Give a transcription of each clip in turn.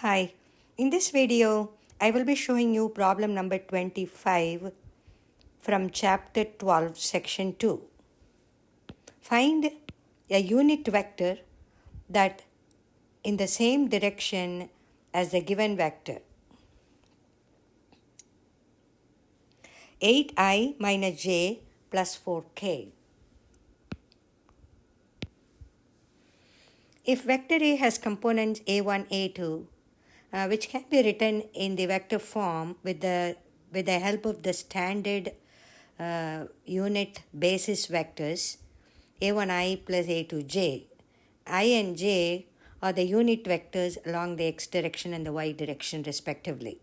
Hi, in this video, I will be showing you problem number 25 from chapter 12, section 2. Find a unit vector that in the same direction as the given vector. 8i minus j plus 4k. If vector A has components a1, a2, which can be written in the vector form with the help of the standard unit basis vectors a1i plus a2j. I and j are the unit vectors along the x direction and the y direction respectively.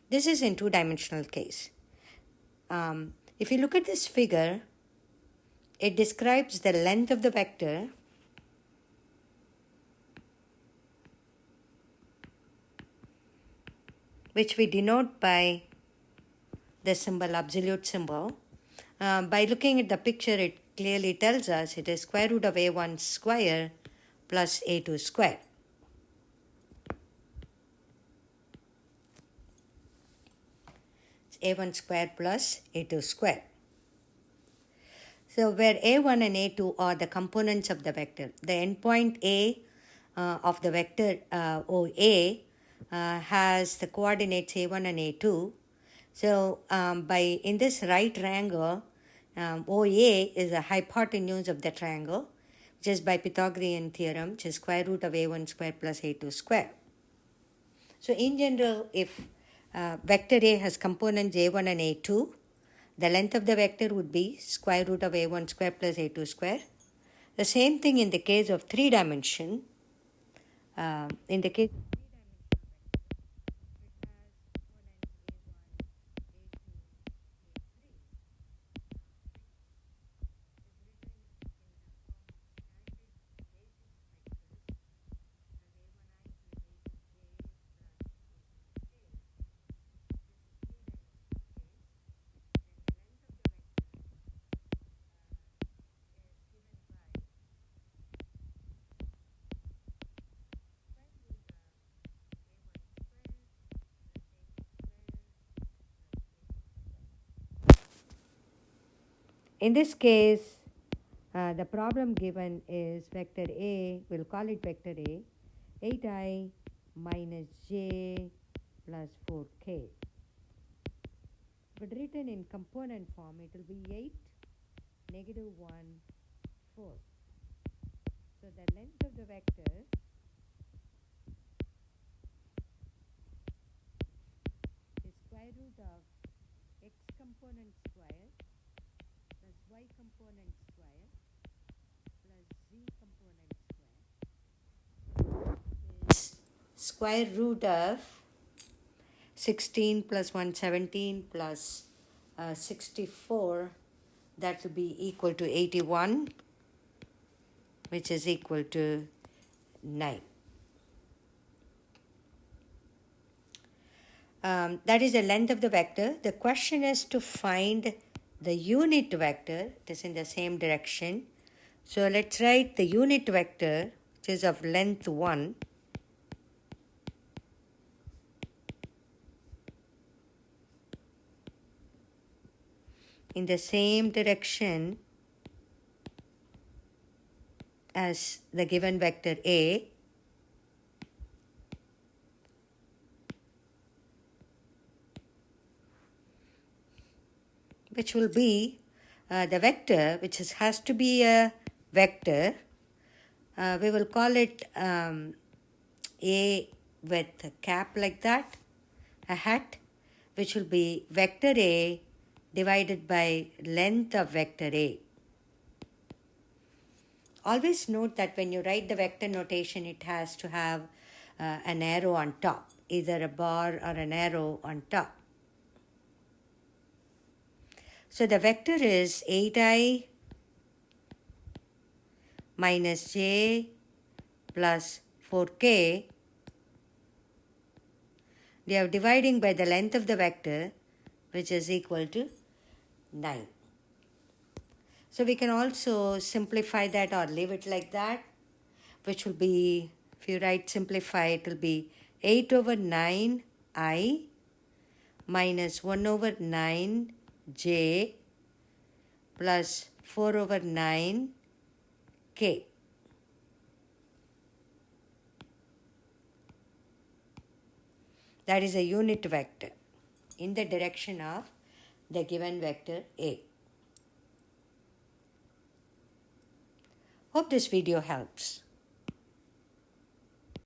This is in two-dimensional case. If you look at this figure, it describes the length of the vector which we denote by the symbol absolute symbol. By looking at the picture, it clearly tells us it is square root of a1 square plus a2 square. It's a1 square plus a2 square. So where a1 and a2 are the components of the vector, the endpoint A of the vector OA has the coordinates a1 and a2. So in this right triangle, OA is the hypotenuse of the triangle, which is by Pythagorean theorem, which is square root of a1 square plus a2 square. So in general, if vector A has components a1 and a2, the length of the vector would be square root of a1 square plus a2 square. The same thing in the case of three dimension. In the case In this case, the problem given is vector A, we'll call it vector A, 8i minus j plus 4k. But written in component form, it will be 8, negative 1, 4. So the length of the vector is square root of x component square plus y component square plus z component square is square root of 16 plus 117 plus 64, that will be equal to 81, which is equal to 9. That is the length of the vector. The question is to find the unit vector. It is in the same direction. So let's write the unit vector, which is of length 1. In the same direction as the given vector A, which will be the vector, which has to be a vector. We will call it A with a cap like that, a hat, which will be vector A divided by length of vector A. Always note that when you write the vector notation, it has to have an arrow on top, either a bar or an arrow on top. So the vector is 8i minus j plus 4k. We are dividing by the length of the vector, which is equal to 9. So we can also simplify that or leave it like that, which will be, if you write simplify, it will be 8 over 9i minus 1 over 9j plus 4 over 9k. That is a unit vector in the direction of the given vector A. Hope this video helps.